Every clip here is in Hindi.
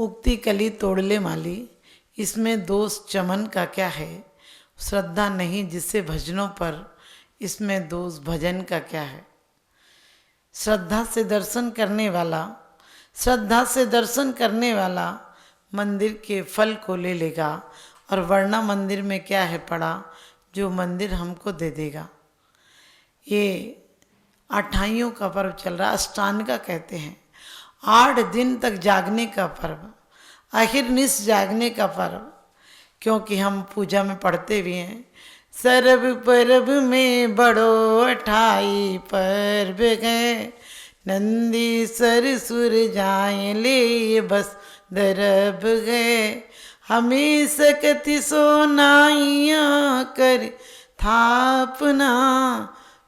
उगती कली तोड़ ले माली, इसमें दोष चमन का क्या है। श्रद्धा नहीं जिससे भजनों पर, इसमें दोष भजन का क्या है। श्रद्धा से दर्शन करने वाला, श्रद्धा से दर्शन करने वाला मंदिर के फल को ले लेगा, और वरना मंदिर में क्या है पड़ा जो मंदिर हमको दे देगा। ये अठाइयों का पर्व चल रहा, अष्टांगा कहते हैं। 8 दिन तक जागने का पर्व, अहिर्निश जागने का पर्व। क्योंकि हम पूजा में पढ़ते भी हैं, सर्व पर्व में बड़ो 28 पर्व गए, नंदीसर सुर जाए ले बस दरब गए, हमें सकति सोनाइया कर थापना,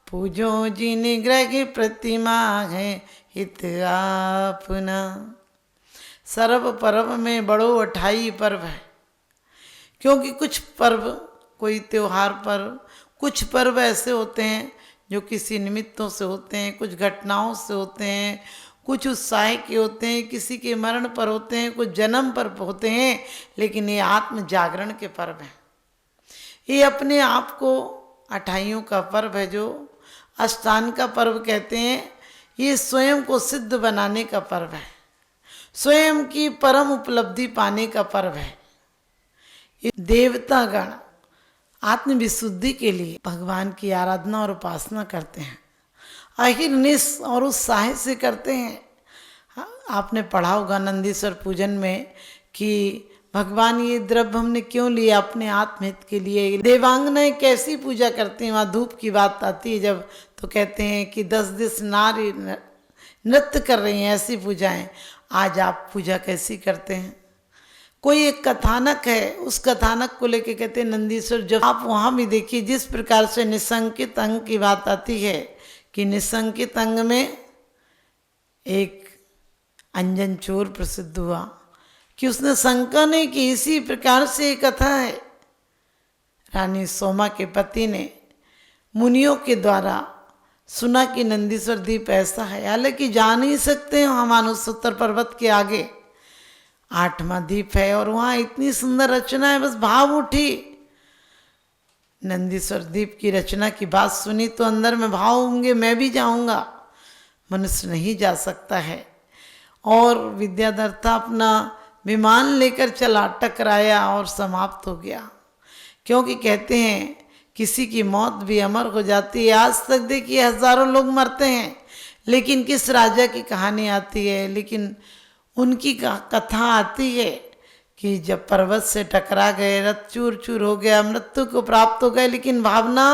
पूजो जिन ग्रह प्रतिमा है हित आपना। सर्व पर्व में बड़ो 28 पर्व है। क्योंकि कुछ पर्व, कोई त्योहार पर्व, कुछ पर्व ऐसे होते हैं जो किसी निमित्तों से होते हैं, कुछ घटनाओं से होते हैं, कुछ उत्साह के होते हैं, किसी के मरण पर होते हैं, कुछ जन्म पर होते हैं, लेकिन ये आत्म जागरण के पर्व हैं। ये अपने आप को 28 का पर्व है जो अष्टांग का पर्व कहते हैं। ये स्वयं को सिद्ध बनाने का पर्व है, स्वयं की परम उपलब्धि पाने का पर्व है। ये देवतागण आत्मविशुद्धि के लिए भगवान की आराधना और उपासना करते हैं, अहिर्निश और उत्साह से करते हैं। आपने पढ़ा होगा नंदीश्वर पूजन में कि भगवान ये द्रव्य हमने क्यों लिया, अपने आत्महित के लिए। देवांगनाएं कैसी पूजा करती हैं, वहाँ धूप की बात आती है जब, तो कहते हैं कि 10 दिस नारी नृत्य कर रही हैं, ऐसी पूजाएं। आज आप पूजा कैसी करते हैं। कोई एक कथानक है, उस कथानक को लेके कहते हैं नंदीश्वर, जब आप वहाँ भी देखिए जिस प्रकार से निसंकित अंग की बात आती है कि निसंकित अंग में एक अंजन चोर प्रसिद्ध हुआ कि उसने शंका नहीं की। इसी प्रकार से एक कथा है, रानी सोमा के पति ने मुनियों के द्वारा सुना कि नंदीश्वर द्वीप ऐसा है। हालांकि जा नहीं सकते हम मानसोत्तर पर्वत के आगे, 8वां द्वीप है और वहाँ इतनी सुंदर रचना है, बस भाव उठी। नंदीश्वर द्वीप की रचना की बात सुनी तो अंदर में भाव होंगे, मैं भी जाऊंगा। मनुष्य नहीं जा सकता है। और विद्याधर्ता अपना विमान लेकर चला, टकराया और समाप्त हो गया। क्योंकि कहते हैं किसी की मौत भी अमर हो जाती है। आज तक देखिए हजारों लोग मरते हैं, लेकिन किस राजा की कहानी आती है, लेकिन उनकी कथा आती है कि जब पर्वत से टकरा गए, रथ चूर चूर हो गया, मृत्यु को प्राप्त हो गए, लेकिन भावना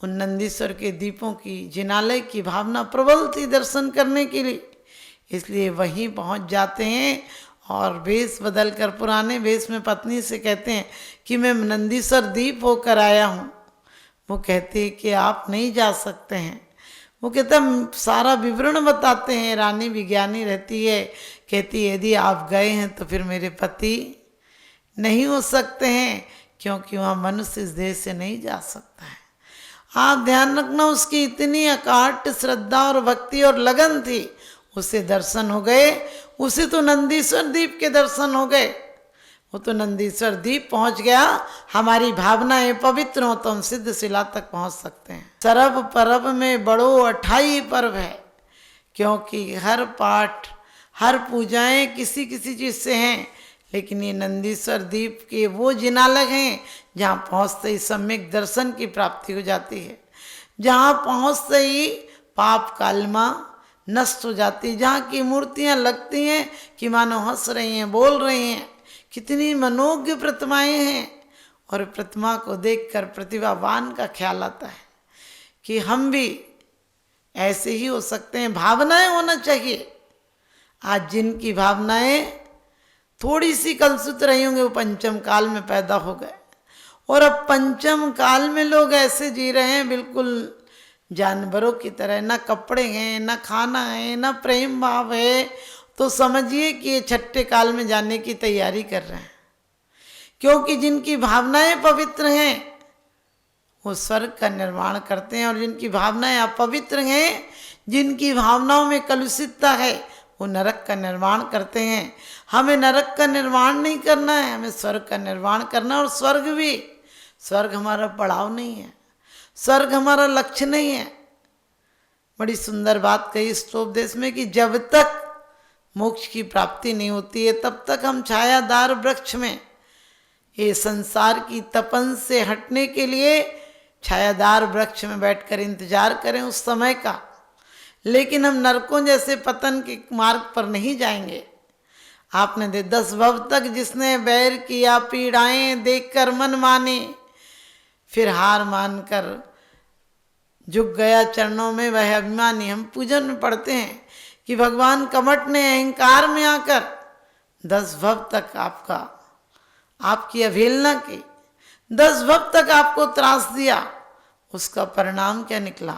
उन नंदीश्वर के दीपों की, जिनालय की भावना प्रबल थी दर्शन करने के लिए। इसलिए वहीं पहुंच जाते हैं और वेश बदल कर पुराने वेश में पत्नी से कहते हैं कि मैं नंदीश्वर दीप होकर आया हूँ। वो कहते हैं कि आप नहीं जा सकते हैं। वो कहते हैं सारा विवरण बताते हैं। रानी विज्ञानी रहती है, कहती है यदि आप गए हैं तो फिर मेरे पति नहीं हो सकते हैं, क्योंकि वहाँ मनुष्य इस देश से नहीं जा सकता है। आप ध्यान रखना, उसकी इतनी अकाट श्रद्धा और भक्ति और लगन थी, उसे दर्शन हो गए। उसे तो नंदीश्वर द्वीप के दर्शन हो गए। वो तो नंदीश्वर द्वीप पहुंच गया। हमारी भावनाएं पवित्र हो तो हम सिद्ध शिला तक पहुंच सकते हैं। सर्व पर्व में बड़ो 28 पर्व है, क्योंकि हर पाठ, हर पूजाएं किसी किसी चीज से हैं, लेकिन ये नंदीश्वर द्वीप के वो जिनालय हैं जहाँ पहुँचते ही सम्यक दर्शन की प्राप्ति हो जाती है, जहाँ पहुँचते ही पाप कालमा नष्ट हो जाती है, जहाँ की मूर्तियाँ लगती हैं कि मानो हंस रही हैं, बोल रही हैं। कितनी मनोज्ञ प्रतिमाएं हैं, और प्रतिमा को देखकर प्रतिभावान का ख्याल आता है कि हम भी ऐसे ही हो सकते हैं। भावनाएं होना चाहिए। आज जिनकी भावनाएं थोड़ी सी कलुषित रही होंगे, वो पंचम काल में पैदा हो गए, और अब पंचम काल में लोग ऐसे जी रहे हैं बिल्कुल जानवरों की तरह। ना कपड़े हैं, ना खाना है, ना प्रेम भाव है। तो समझिए कि ये छठे काल में जाने की तैयारी कर रहे हैं। क्योंकि जिनकी भावनाएं पवित्र हैं वो स्वर्ग का निर्माण करते हैं, और जिनकी भावनाएं अपवित्र हैं, जिनकी भावनाओं में कलुषितता है, वो नरक का निर्माण करते हैं। हमें नरक का निर्माण नहीं करना है, हमें स्वर्ग का निर्माण करना है। और स्वर्ग भी, स्वर्ग हमारा पड़ाव नहीं है, स्वर्ग हमारा लक्ष्य नहीं है। बड़ी सुंदर बात कही इस उपदेश में कि जब तक मोक्ष की प्राप्ति नहीं होती है तब तक हम छायादार वृक्ष में, ये संसार की तपन से हटने के लिए छायादार वृक्ष में बैठकर इंतजार करें उस समय का। लेकिन हम नरकों जैसे पतन के मार्ग पर नहीं जाएंगे। आपने दे 10 भव तक जिसने बैर किया पीड़ाएं देखकर मन माने, फिर हार मानकर झुक गया चरणों में वह अभिमानी। हम पूजन में पढ़ते हैं कि भगवान कमठ ने अहंकार में आकर 10 भव तक आपकी अवहेलना की, 10 भव तक आपको त्रास दिया। उसका परिणाम क्या निकला?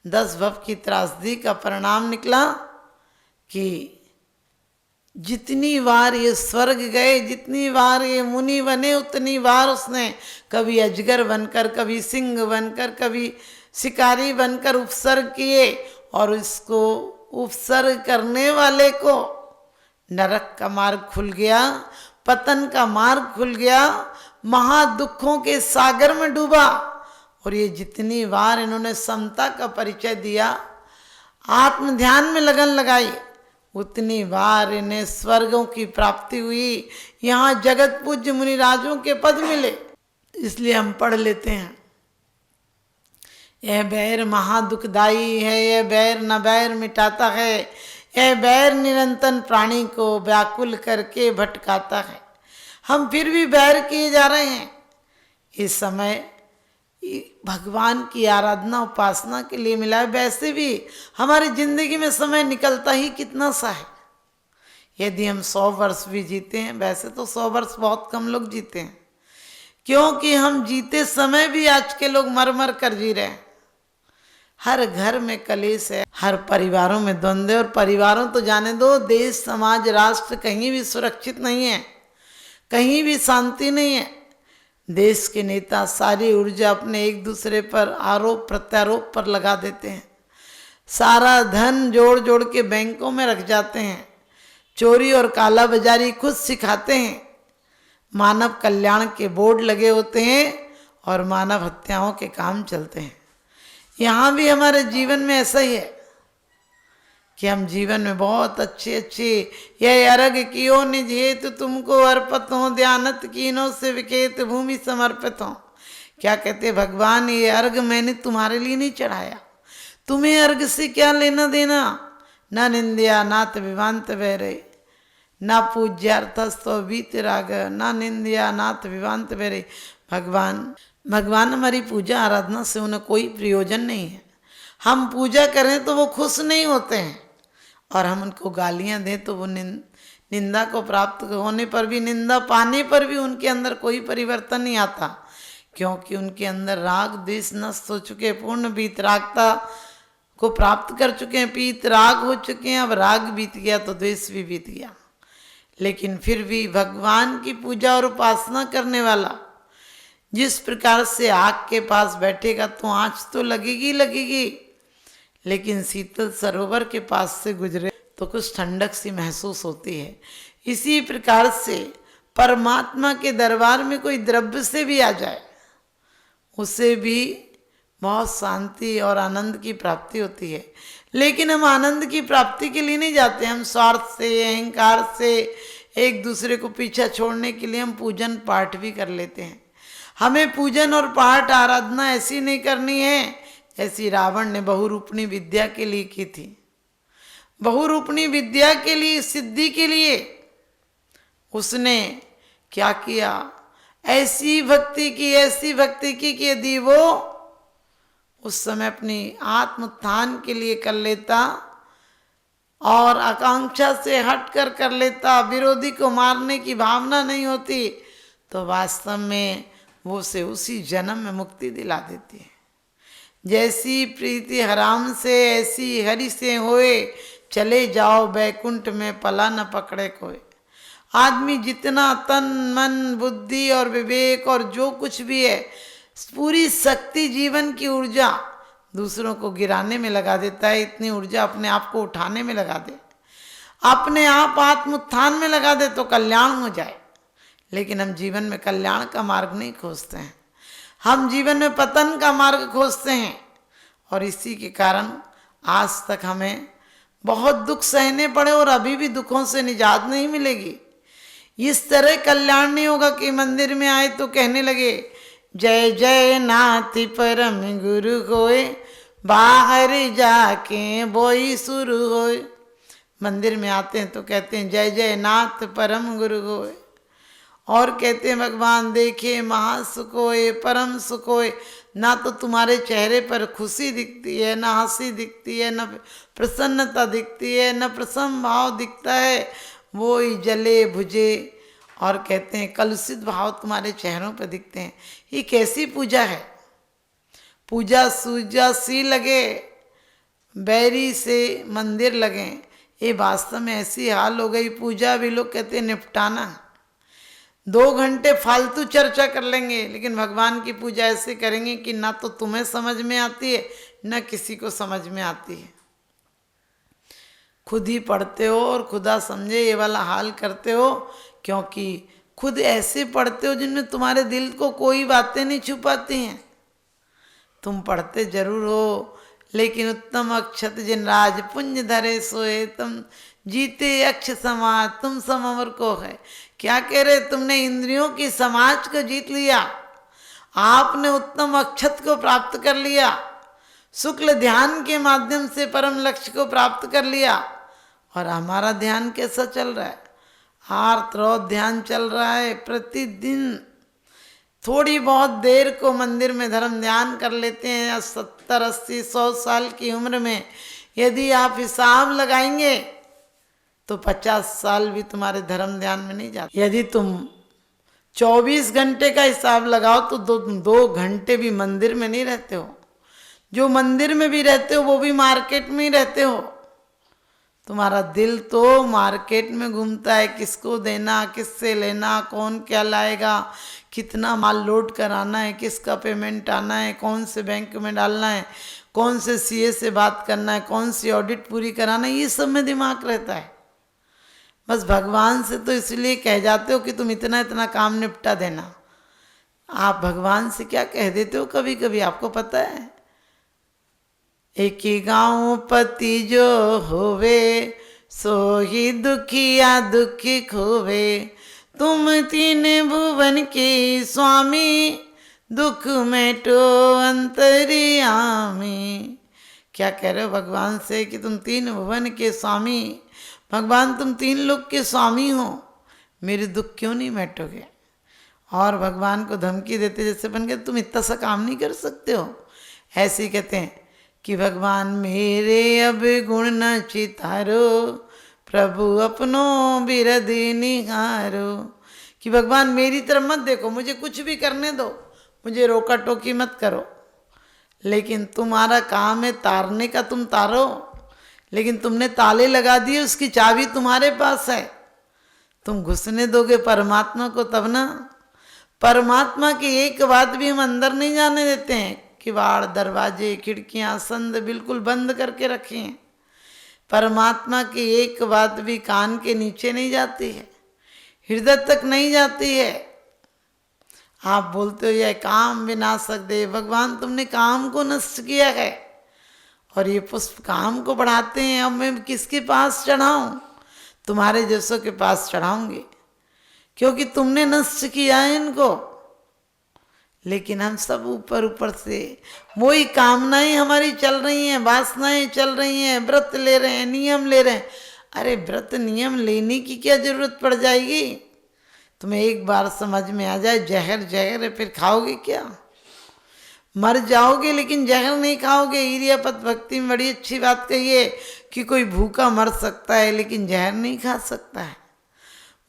10 भव की त्रासदी का परिणाम निकला कि जितनी बार ये स्वर्ग गए, जितनी बार ये मुनि बने, उतनी बार उसने कभी अजगर बनकर, कभी सिंह बनकर, कभी शिकारी बनकर उपसर्ग किए। और इसको उपसर्ग करने वाले को नरक का मार्ग खुल गया, पतन का मार्ग खुल गया, महादुखों के सागर में डूबा। और ये जितनी बार इन्होंने समता का परिचय दिया, आत्म ध्यान में लगन लगाई, उतनी बार इन्हें स्वर्गों की प्राप्ति हुई। यहाँ जगत पूज्य मुनिराजों के पद मिले। इसलिए हम पढ़ लेते हैं, यह बैर महादुखदाई है, यह बैर न बैर मिटाता है, यह बैर निरंतर प्राणी को व्याकुल करके भटकाता है। हम फिर भी बैर किए जा रहे हैं। इस समय भगवान की आराधना उपासना के लिए मिला है। वैसे भी हमारी जिंदगी में समय निकलता ही कितना सा है। यदि हम 100 वर्ष भी जीते हैं, वैसे तो 100 वर्ष बहुत कम लोग जीते हैं, क्योंकि हम जीते समय भी आज के लोग मर मर कर जी रहे हैं। हर घर में कलेश है, हर परिवारों में द्वंद्व है। और परिवारों तो जाने दो, देश समाज राष्ट्र कहीं भी सुरक्षित नहीं है, कहीं भी शांति नहीं है। देश के नेता सारी ऊर्जा अपने एक दूसरे पर आरोप प्रत्यारोप पर लगा देते हैं, सारा धन जोड़ जोड़ के बैंकों में रख जाते हैं, चोरी और काला बाजारी खुद सिखाते हैं, मानव कल्याण के बोर्ड लगे होते हैं और मानव हत्याओं के काम चलते हैं। यहाँ भी हमारे जीवन में ऐसा ही है कि हम जीवन में बहुत अच्छे अच्छे यह अर्घ कियो निज हेतु तुमको अर्पित हो, ध्यानत कीनों से विखेत भूमि समर्पित हो। क्या कहते भगवान, ये अर्घ मैंने तुम्हारे लिए नहीं चढ़ाया, तुम्हें अर्घ से क्या लेना देना। न निंदिया नाथ विवांत वैरे, न पूज्यार्थस्तो बीत राग, न निंदिया नाथ विवांत वैरे। भगवान हमारी पूजा आराधना से उन्हें कोई प्रयोजन नहीं है। हम पूजा करें तो वो खुश नहीं होते हैं, और हम उनको गालियां दें तो वो निंदा को प्राप्त होने पर भी, निंदा पाने पर भी उनके अंदर कोई परिवर्तन नहीं आता, क्योंकि उनके अंदर राग द्वेष नष्ट हो चुके, पूर्ण वीतरागता को प्राप्त कर चुके हैं, पीत राग हो चुके हैं। अब राग बीत गया तो द्वेष भी बीत गया। लेकिन फिर भी भगवान की पूजा और उपासना करने वाला जिस प्रकार से आग के पास बैठेगा तो आँच तो लगेगी लगेगी, लेकिन शीतल सरोवर के पास से गुजरे तो कुछ ठंडक सी महसूस होती है। इसी प्रकार से परमात्मा के दरबार में कोई द्रव्य से भी आ जाए, उसे भी बहुत शांति और आनंद की प्राप्ति होती है। लेकिन हम आनंद की प्राप्ति के लिए नहीं जाते, हम स्वार्थ से, अहंकार से, एक दूसरे को पीछा छोड़ने के लिए हम पूजन पाठ भी कर लेते हैं। हमें पूजन और पाठ आराधना ऐसी नहीं करनी है जैसी रावण ने बहुरूपणी विद्या के लिए की थी। बहुरूपणी विद्या के लिए, सिद्धि के लिए उसने क्या किया, ऐसी भक्ति की कि यदि वो उस समय अपनी आत्मोत्थान के लिए कर लेता और आकांक्षा से हट कर लेता, विरोधी को मारने की भावना नहीं होती, तो वास्तव में वो से उसी जन्म में मुक्ति दिला देती है। जैसी प्रीति हराम से ऐसी हरि से होए, चले जाओ बैकुंठ में पला न पकड़े कोई। आदमी जितना तन मन बुद्धि और विवेक और जो कुछ भी है, पूरी शक्ति जीवन की ऊर्जा दूसरों को गिराने में लगा देता है, इतनी ऊर्जा अपने आप को उठाने में लगा दे। अपने आप आत्मोत्थान में लगा दे तो कल्याण हो जाए। लेकिन हम जीवन में कल्याण का मार्ग नहीं खोजते हैं, हम जीवन में पतन का मार्ग खोजते हैं। और इसी के कारण आज तक हमें बहुत दुख सहने पड़े और अभी भी दुखों से निजात नहीं मिलेगी। इस तरह कल्याण नहीं होगा कि मंदिर में आए तो कहने लगे जय जय नाथ परम गुरु होए, बाहर जाके बोई शुरू होए। मंदिर में आते हैं तो कहते हैं जय जय नाथ परम गुरु होए, और कहते हैं भगवान देखे महासुख होए परम सुख होए। ना तो तुम्हारे चेहरे पर खुशी दिखती है, ना हंसी दिखती है, न प्रसन्नता दिखती है, न प्रसन्न भाव दिखता है, वो ही जले भुजे। और कहते हैं कलुषित भाव तुम्हारे चेहरों पर दिखते हैं। ये कैसी पूजा है? पूजा सूजा सी लगे, बैरी से मंदिर लगे। ये वास्तव में ऐसी हाल हो गई, पूजा भी लोग कहते हैं निपटाना। 2 घंटे फालतू चर्चा कर लेंगे, लेकिन भगवान की पूजा ऐसे करेंगे कि ना तो तुम्हें समझ में आती है, ना किसी को समझ में आती है। खुद ही पढ़ते हो और खुदा समझे ये वाला हाल करते हो, क्योंकि खुद ऐसे पढ़ते हो जिनमें तुम्हारे दिल को कोई बातें नहीं छुपाती हैं। तुम पढ़ते जरूर हो, लेकिन उत्तम अक्षत जिन राज पुंज धरे सोए, तुम जीते अक्ष समाज तुम समवर को है। क्या कह रहे? तुमने इंद्रियों की समाज को जीत लिया, आपने उत्तम अक्षत को प्राप्त कर लिया, शुक्ल ध्यान के माध्यम से परम लक्ष्य को प्राप्त कर लिया। और हमारा ध्यान कैसा चल रहा है? आर्त ध्यान चल रहा है। प्रतिदिन थोड़ी बहुत देर को मंदिर में धर्म ध्यान कर लेते हैं। 70, 80, 100 साल की उम्र में यदि आप हिसाब लगाएंगे तो 50 साल भी तुम्हारे धर्म ध्यान में नहीं जाते। यदि तुम 24 घंटे का हिसाब लगाओ तो 2 घंटे भी मंदिर में नहीं रहते हो। जो मंदिर में भी रहते हो वो भी मार्केट में ही रहते हो। तुम्हारा दिल तो मार्केट में घूमता है, किसको देना, किससे लेना, कौन क्या लाएगा, कितना माल लोड कराना है, किसका पेमेंट आना है, कौन से बैंक में डालना है, कौन से सीए से बात करना है, कौन सी ऑडिट पूरी कराना है, ये सब में दिमाग रहता है। बस भगवान से तो इसलिए कह जाते हो कि तुम इतना इतना काम निपटा देना। आप भगवान से क्या कह देते हो कभी कभी, आपको पता है? एक ही गाँव पति जो होवे, सो ही दुखिया दुखी खोवे। तुम 3 भुवन के स्वामी, दुख मेटो अंतर्यामी। क्या कह रहे हो भगवान से कि तुम 3 भुवन के स्वामी, भगवान तुम 3 लोक के स्वामी हो, मेरे दुख क्यों नहीं मेटोगे? और भगवान को धमकी देते जैसे बन गए, तुम इतना सा काम नहीं कर सकते हो। ऐसे ही कहते हैं कि भगवान मेरे अब गुण न चितारो, प्रभु अपनो बिरधि निहारो। कि भगवान मेरी तरफ मत देखो, मुझे कुछ भी करने दो, मुझे रोका टोकी मत करो, लेकिन तुम्हारा काम है तारने का, तुम तारो। लेकिन तुमने ताले लगा दिए, उसकी चाबी तुम्हारे पास है, तुम घुसने दोगे परमात्मा को तब ना। परमात्मा की एक बात भी हम अंदर नहीं जाने देते हैं। किवाड़, दरवाजे, खिड़कियां, संद बिल्कुल बंद करके रखे हैं। परमात्मा की एक बात भी कान के नीचे नहीं जाती है, हृदय तक नहीं जाती है। आप बोलते हो यह काम विनाशक दे, भगवान तुमने काम को नष्ट किया है और ये पुष्प काम को बढ़ाते हैं। अब मैं किसके पास चढ़ाऊं? तुम्हारे जैसों के पास चढ़ाऊंगी, क्योंकि तुमने नष्ट किया है इनको। लेकिन हम सब ऊपर ऊपर से वही कामनाएं हमारी चल रही हैं, वासनाएं चल रही हैं, व्रत ले रहे हैं, नियम ले रहे हैं। अरे व्रत नियम लेने की क्या जरूरत पड़ जाएगी? तुम्हें एक बार समझ में आ जाए जहर जहर है, फिर खाओगे क्या? मर जाओगे लेकिन जहर नहीं खाओगे। इरियापत भक्ति में बड़ी अच्छी बात कही है कि कोई भूखा मर सकता है लेकिन जहर नहीं खा सकता है।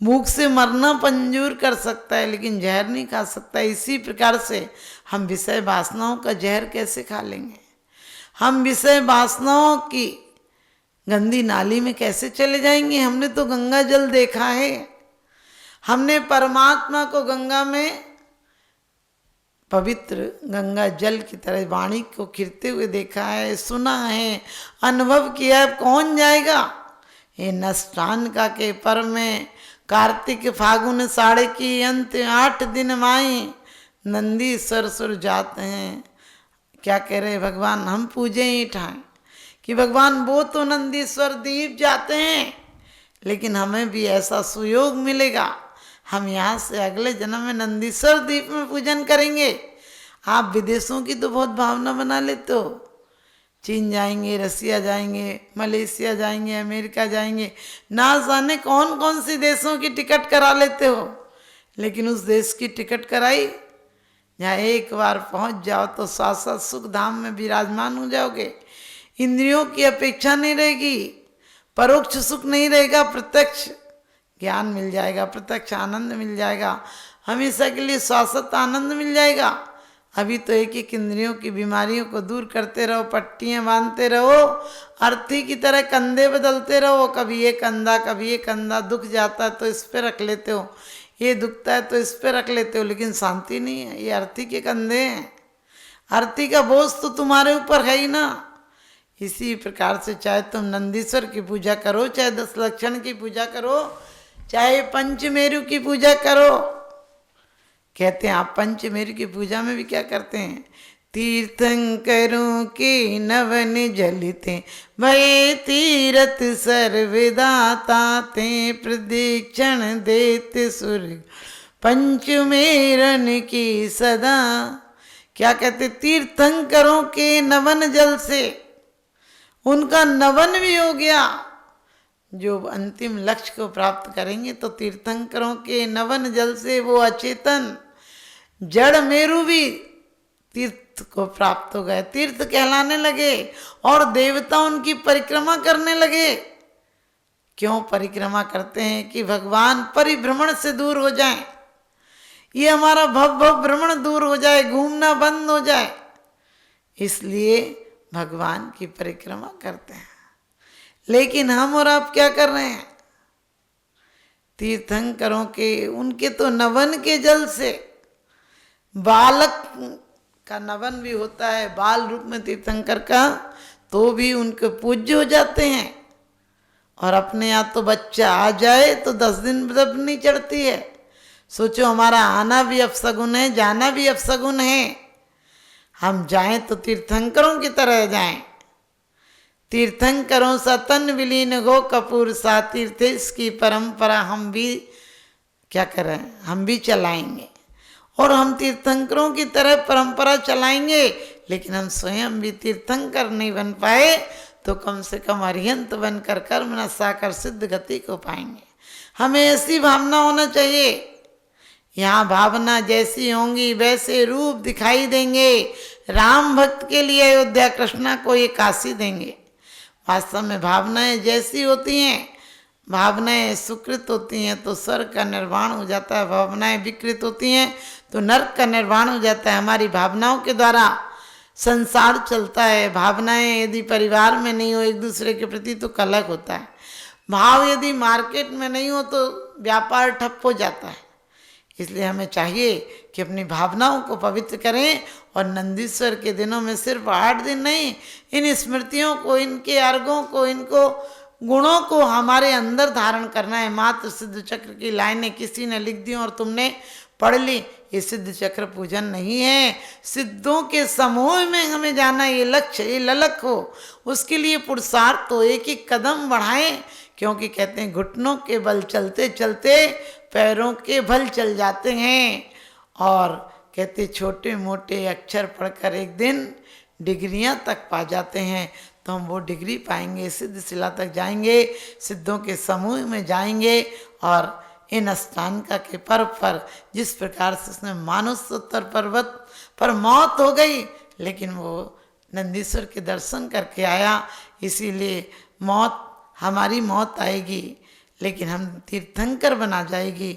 भूख से मरना मंजूर कर सकता है लेकिन जहर नहीं खा सकता। इसी प्रकार से हम विषय वासनाओं का जहर कैसे खा लेंगे? हम विषय वासनाओं की गंदी नाली में कैसे चले जाएंगे? हमने तो गंगा जल देखा है, हमने परमात्मा को गंगा में पवित्र गंगा जल की तरह वाणी को खिरते हुए देखा है, सुना है, अनुभव किया है। कौन जाएगा? ये नष्टान का के पर में कार्तिक फागुन साढ़े की अंत 8 दिन माई नंदीश्वर सुर जाते हैं। क्या कह रहे भगवान, हम पूजे ही ठाएं कि भगवान वो तो नंदीश्वर दीप जाते हैं, लेकिन हमें भी ऐसा सुयोग मिलेगा, हम यहाँ से अगले जन्म में नंदीश्वर दीप में पूजन करेंगे। आप विदेशों की तो बहुत भावना बना लेते हो, चीन जाएंगे, रसिया जाएंगे, मलेशिया जाएंगे, अमेरिका जाएंगे, ना जाने कौन कौन सी देशों की टिकट करा लेते हो, लेकिन उस देश की टिकट कराई जहाँ एक बार पहुँच जाओ तो शाश्वत सुख धाम में विराजमान हो जाओगे। इंद्रियों की अपेक्षा नहीं रहेगी, परोक्ष सुख नहीं रहेगा, प्रत्यक्ष ज्ञान मिल जाएगा, प्रत्यक्ष आनंद मिल जाएगा, हमेशा के लिए शाश्वत आनंद मिल जाएगा। अभी तो एक एक इंद्रियों की बीमारियों को दूर करते रहो, पट्टियाँ बांधते रहो, अर्थी की तरह कंधे बदलते रहो, कभी ये कंधा कभी ये कंधा, दुख जाता है तो इस पे रख लेते हो, ये दुखता है तो इस पे रख लेते हो, लेकिन शांति नहीं है। ये अर्थी के कंधे हैं, अर्थी का बोझ तो तुम्हारे ऊपर है ही ना। इसी प्रकार से चाहे तुम नंदीश्वर की पूजा करो, चाहे 10 लक्षण की पूजा करो, चाहे पंचमेरु की पूजा करो। कहते हैं आप पंचमेरु की पूजा में भी क्या करते हैं, तीर्थंकरों के नवन जलते भय तीरथ सर्वदाता ते प्रदीक्षण देते सूर्य पंचमेरन की सदा। क्या कहते, तीर्थंकरों के नवन जल से उनका नवन भी हो गया। जो अंतिम लक्ष्य को प्राप्त करेंगे तो तीर्थंकरों के नवन जल से वो अचेतन जड़ मेरु भी तीर्थ को प्राप्त हो गए, तीर्थ कहलाने लगे और देवता उनकी परिक्रमा करने लगे। क्यों परिक्रमा करते हैं कि भगवान परिभ्रमण से दूर हो जाए, ये हमारा भव भव भ्रमण दूर हो जाए, घूमना बंद हो जाए, इसलिए भगवान की परिक्रमा करते हैं। लेकिन हम और आप क्या कर रहे हैं, तीर्थंकरों के उनके तो नवन के जल से, बालक का नवन भी होता है बाल रूप में तीर्थंकर का, तो भी उनके पूज्य हो जाते हैं। और अपने यहाँ तो बच्चा आ जाए तो 10 दिन व्रत नहीं चढ़ती है। सोचो हमारा आना भी अपशगुन है, जाना भी अपशगुन है। हम जाएं तो तीर्थंकरों की तरह जाएं, तीर्थंकरों सा तन विलीन गो कपूर सा, तीर्थेश की परंपरा हम भी क्या करें, हम भी चलाएंगे। और हम तीर्थंकरों की तरह परंपरा चलाएंगे, लेकिन हम स्वयं भी तीर्थंकर नहीं बन पाए तो कम से कम अरिहंत बनकर कर्म न साकर सिद्ध गति को पाएंगे। हमें ऐसी भावना होना चाहिए, यहाँ भावना जैसी होंगी वैसे रूप दिखाई देंगे। राम भक्त के लिए अयोध्या, कृष्णा को ये काशी देंगे। वास्तव में भावनाएं जैसी होती हैं, भावनाएं सुकृत होती हैं तो स्वर्ग का निर्माण हो जाता है, भावनाएं विकृत होती हैं तो नरक का निर्माण हो जाता है। हमारी भावनाओं के द्वारा संसार चलता है। भावनाएं यदि परिवार में नहीं हो एक दूसरे के प्रति तो कलह होता है। भाव यदि मार्केट में नहीं हो तो व्यापार ठप हो जाता है। इसलिए हमें चाहिए कि अपनी भावनाओं को पवित्र करें और नंदीश्वर के दिनों में सिर्फ 8 दिन नहीं, इन स्मृतियों को, इनके अर्घों को, इनको गुणों को हमारे अंदर धारण करना है। मात्र सिद्ध चक्र की लाइनें किसी ने लिख दी और तुमने पढ़ ली, ये सिद्ध चक्र पूजन नहीं है। सिद्धों के समूह में हमें जाना, ये लक्ष्य, ये ललक हो, उसके लिए पुरुषार्थ तो एक एक कदम बढ़ाएं। क्योंकि कहते हैं घुटनों के बल चलते चलते पैरों के बल चल जाते हैं। और कहते छोटे मोटे अक्षर पढ़कर एक दिन डिग्रियां तक पा जाते हैं, तो हम वो डिग्री पाएंगे, सिद्ध शिला तक जाएंगे, सिद्धों के समूह में जाएंगे। और इन अष्टांगा के पर्व पर जिस प्रकार से उसने मानसोत्तर पर्वत पर मौत हो गई, लेकिन वो नंदीश्वर के दर्शन करके आया, इसीलिए मौत, हमारी मौत आएगी लेकिन हम तीर्थंकर बना जाएगी।